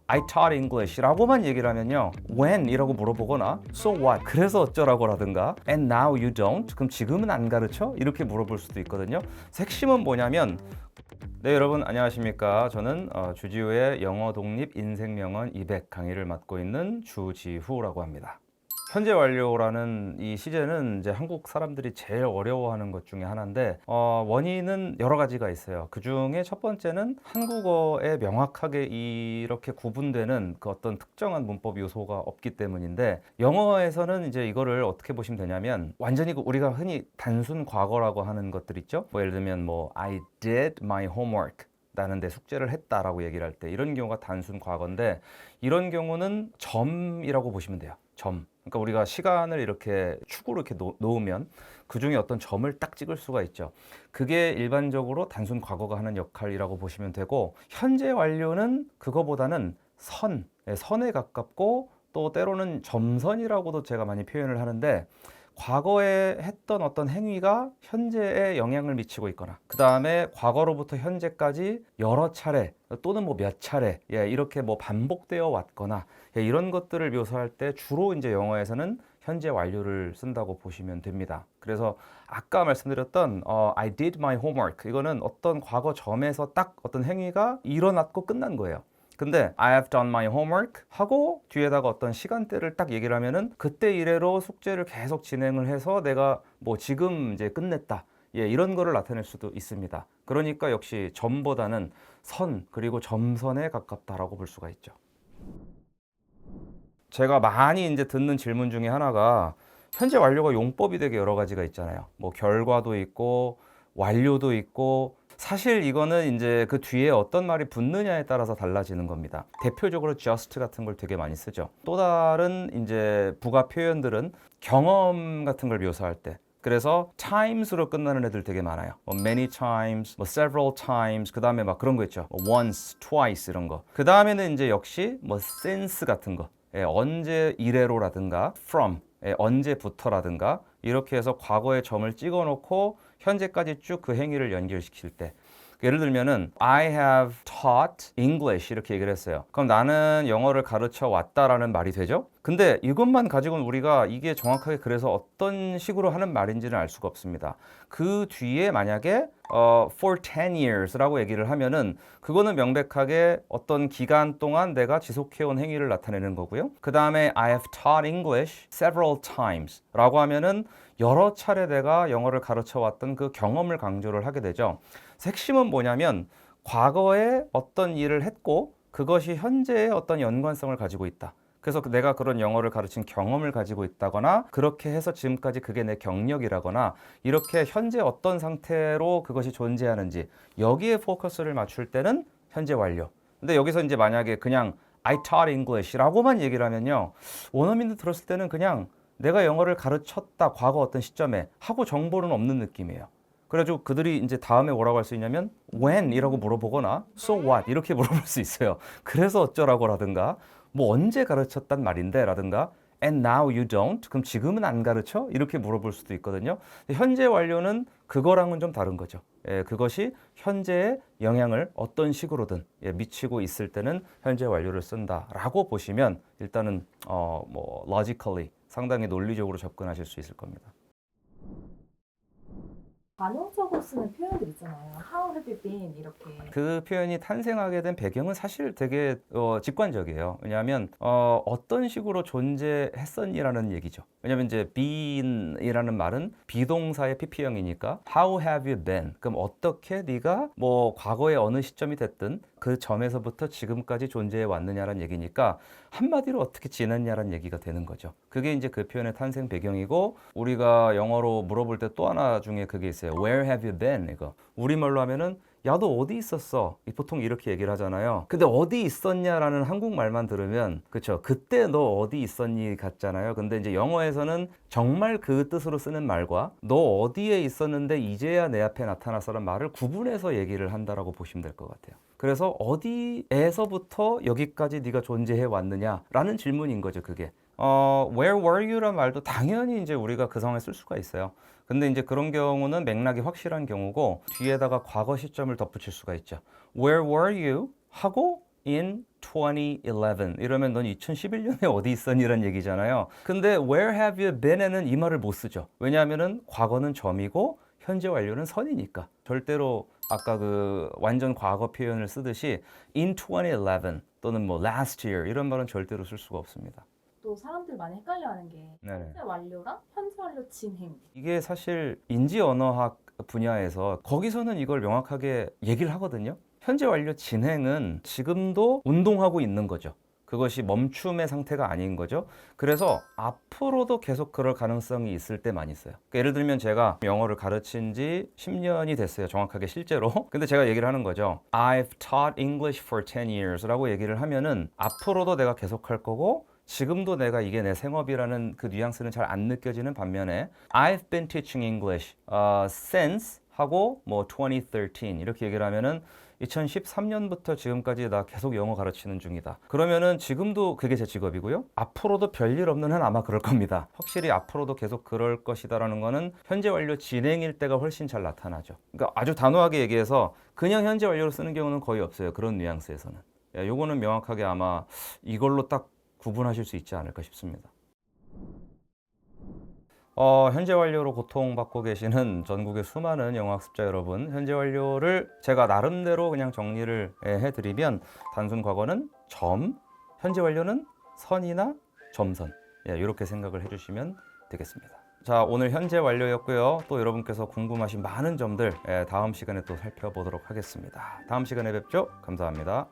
I taught English라고만 얘기를 하면요. When이라고 물어보거나 So what? 그래서 어쩌라고라든가 And now you don't? 그럼 지금은 안 가르쳐? 이렇게 물어볼 수도 있거든요. 핵심은 뭐냐면 네, 여러분 안녕하십니까? 저는 주지우의 영어 독립 인생 명언 200 강의를 맡고 있는 주지후라고 합니다. 현재 완료라는 이 시제는 이제 한국 사람들이 제일 어려워하는 것 중에 하나인데 원인은 여러 가지가 있어요. 그 중에 첫 번째는 한국어에 명확하게 이렇게 구분되는 그 어떤 특정한 문법 요소가 없기 때문인데 영어에서는 이제 이거를 어떻게 보시면 되냐면 완전히 우리가 흔히 단순 과거라고 하는 것들 있죠. 뭐 예를 들면 뭐 I did my homework. 나는 내 숙제를 했다라고 얘기를 할 때 이런 경우가 단순 과거인데 이런 경우는 점이라고 보시면 돼요. 점. 그러니까 우리가 시간을 이렇게 축으로 이렇게 놓으면 그 중에 어떤 점을 딱 찍을 수가 있죠. 그게 일반적으로 단순 과거가 하는 역할이라고 보시면 되고 현재 완료는 그거보다는 선에 가깝고 또 때로는 점선이라고도 제가 많이 표현을 하는데 과거에 했던 어떤 행위가 현재에 영향을 미치고 있거나 그 다음에 과거로부터 현재까지 여러 차례 또는 뭐 몇 차례 이렇게 뭐 반복되어 왔거나 이런 것들을 묘사할 때 주로 이제 영어에서는 현재 완료를 쓴다고 보시면 됩니다. 그래서 아까 말씀드렸던 I did my homework 이거는 어떤 과거 점에서 딱 어떤 행위가 일어났고 끝난 거예요. 근데 I have done my homework 하고 뒤에다가 어떤 시간대를 딱 얘기를 하면은 그때 이래로 숙제를 계속 진행을 해서 내가 뭐 지금 이제 끝냈다. 이런 거를 나타낼 수도 있습니다. 그러니까 역시 점보다는 선 그리고 점선에 가깝다라고 볼 수가 있죠. 제가 많이 이제 듣는 질문 중에 하나가 현재 완료가 용법이 되게 여러 가지가 있잖아요. 뭐 결과도 있고 완료도 있고 사실 이거는 이제 그 뒤에 어떤 말이 붙느냐에 따라서 달라지는 겁니다. 대표적으로 just 같은 걸 되게 많이 쓰죠. 또 다른 이제 부가 표현들은 경험 같은 걸 묘사할 때 그래서 times로 끝나는 애들 되게 많아요. 뭐 many times, 뭐 several times, 그 다음에 막 그런 거 있죠. 뭐 once, twice 이런 거. 그 다음에는 이제 역시 뭐 since 같은 거. 언제 이래로라든가 from, 언제부터라든가 이렇게 해서 과거의 점을 찍어 놓고 현재까지 쭉 그 행위를 연결시킬 때 예를 들면은 I have taught English 이렇게 얘기를 했어요. 그럼 나는 영어를 가르쳐 왔다라는 말이 되죠? 근데 이것만 가지고는 우리가 이게 정확하게 그래서 어떤 식으로 하는 말인지는 알 수가 없습니다. 그 뒤에 만약에 for 10 years라고 얘기를 하면은 그거는 명백하게 어떤 기간 동안 내가 지속해온 행위를 나타내는 거고요. 그 다음에 I have taught English several times 라고 하면은 여러 차례 내가 영어를 가르쳐 왔던 그 경험을 강조를 하게 되죠. 핵심은 뭐냐면 과거에 어떤 일을 했고 그것이 현재의 어떤 연관성을 가지고 있다. 그래서 내가 그런 영어를 가르친 경험을 가지고 있다거나 그렇게 해서 지금까지 그게 내 경력이라거나 이렇게 현재 어떤 상태로 그것이 존재하는지 여기에 포커스를 맞출 때는 현재 완료. 근데 여기서 이제 만약에 그냥 I taught English라고만 얘기를 하면요. 원어민들 들었을 때는 그냥 내가 영어를 가르쳤다 과거 어떤 시점에 하고 정보는 없는 느낌이에요. 그래가지고 그들이 이제 다음에 뭐라고 할 수 있냐면 when이라고 물어보거나 so what 이렇게 물어볼 수 있어요. 그래서 어쩌라고라든가 뭐 언제 가르쳤단 말인데 라든가 and now you don't 그럼 지금은 안 가르쳐? 이렇게 물어볼 수도 있거든요. 현재 완료는 그거랑은 좀 다른 거죠. 그것이 현재에 영향을 어떤 식으로든 미치고 있을 때는 현재 완료를 쓴다라고 보시면 일단은 뭐 logically 상당히 논리적으로 접근하실 수 있을 겁니다. 관용적으로 쓰는 표현들 있잖아요. How have you been? 이렇게. 그 표현이 탄생하게 된 배경은 사실 되게 직관적이에요. 왜냐하면 어떤 식으로 존재했었니라는 얘기죠. 왜냐하면 이제 been이라는 말은 비동사의 pp형이니까 How have you been? 그럼 어떻게 네가 뭐 과거의 어느 시점이 됐든 그 점에서부터 지금까지 존재해 왔느냐라는 얘기니까 한마디로 어떻게 지냈냐라는 얘기가 되는 거죠. 그게 이제 그 표현의 탄생 배경이고 우리가 영어로 물어볼 때 또 하나 중에 그게 있어요. Where have you been? 이거 우리말로 하면은 야, 너 어디 있었어? 보통 이렇게 얘기를 하잖아요. 근데 어디 있었냐라는 한국말만 들으면 그쵸? 그때 너 어디 있었니 같잖아요. 근데 이제 영어에서는 정말 그 뜻으로 쓰는 말과 너 어디에 있었는데 이제야 내 앞에 나타나서란 말을 구분해서 얘기를 한다라고 보시면 될 것 같아요. 그래서 어디에서부터 여기까지 네가 존재해 왔느냐라는 질문인 거죠, 그게. Where were you란 말도 당연히 이제 우리가 그 상황에 쓸 수가 있어요. 근데 이제 그런 경우는 맥락이 확실한 경우고 뒤에다가 과거 시점을 덧붙일 수가 있죠. Where were you? 하고 in 2011 이러면 넌 2011년에 어디 있었니라는 얘기잖아요. 근데 where have you been에는 이 말을 못 쓰죠. 왜냐하면은 과거는 점이고 현재 완료는 선이니까. 절대로 아까 그 완전 과거 표현을 쓰듯이 in 2011 또는 뭐 last year 이런 말은 절대로 쓸 수가 없습니다. 또 사람들 많이 헷갈려하는 게 네네. 현재 완료랑 현재 완료 진행. 이게 사실 인지 언어학 분야에서 거기서는 이걸 명확하게 얘기를 하거든요. 현재 완료 진행은 지금도 운동하고 있는 거죠. 그것이 멈춤의 상태가 아닌 거죠. 그래서 앞으로도 계속 그럴 가능성이 있을 때 많이 써요. 그러니까 예를 들면 제가 영어를 가르친 지 10년이 됐어요. 정확하게 실제로. 근데 제가 얘기를 하는 거죠. I've taught English for 10 years 라고 얘기를 하면은 앞으로도 내가 계속 할 거고 지금도 내가 이게 내 생업이라는 그 뉘앙스는 잘 안 느껴지는 반면에 I've been teaching English since 하고 뭐 2013 이렇게 얘기를 하면은 2013년부터 지금까지 나 계속 영어 가르치는 중이다. 그러면은 지금도 그게 제 직업이고요. 앞으로도 별일 없는 한 아마 그럴 겁니다. 확실히 앞으로도 계속 그럴 것이다라는 거는 현재 완료 진행일 때가 훨씬 잘 나타나죠. 그러니까 아주 단호하게 얘기해서 그냥 현재 완료로 쓰는 경우는 거의 없어요. 그런 뉘앙스에서는. 예, 요거는 명확하게 아마 이걸로 딱 구분하실 수 있지 않을까 싶습니다. 현재 완료로 고통받고 계시는 전국의 수많은 영어 학습자 여러분, 현재 완료를 제가 나름대로 그냥 정리를 해드리면 단순 과거는 점, 현재 완료는 선이나 점선, 이렇게 생각을 해주시면 되겠습니다. 자, 오늘 현재 완료였고요. 또 여러분께서 궁금하신 많은 점들 다음 시간에 또 살펴보도록 하겠습니다. 다음 시간에 뵙죠. 감사합니다.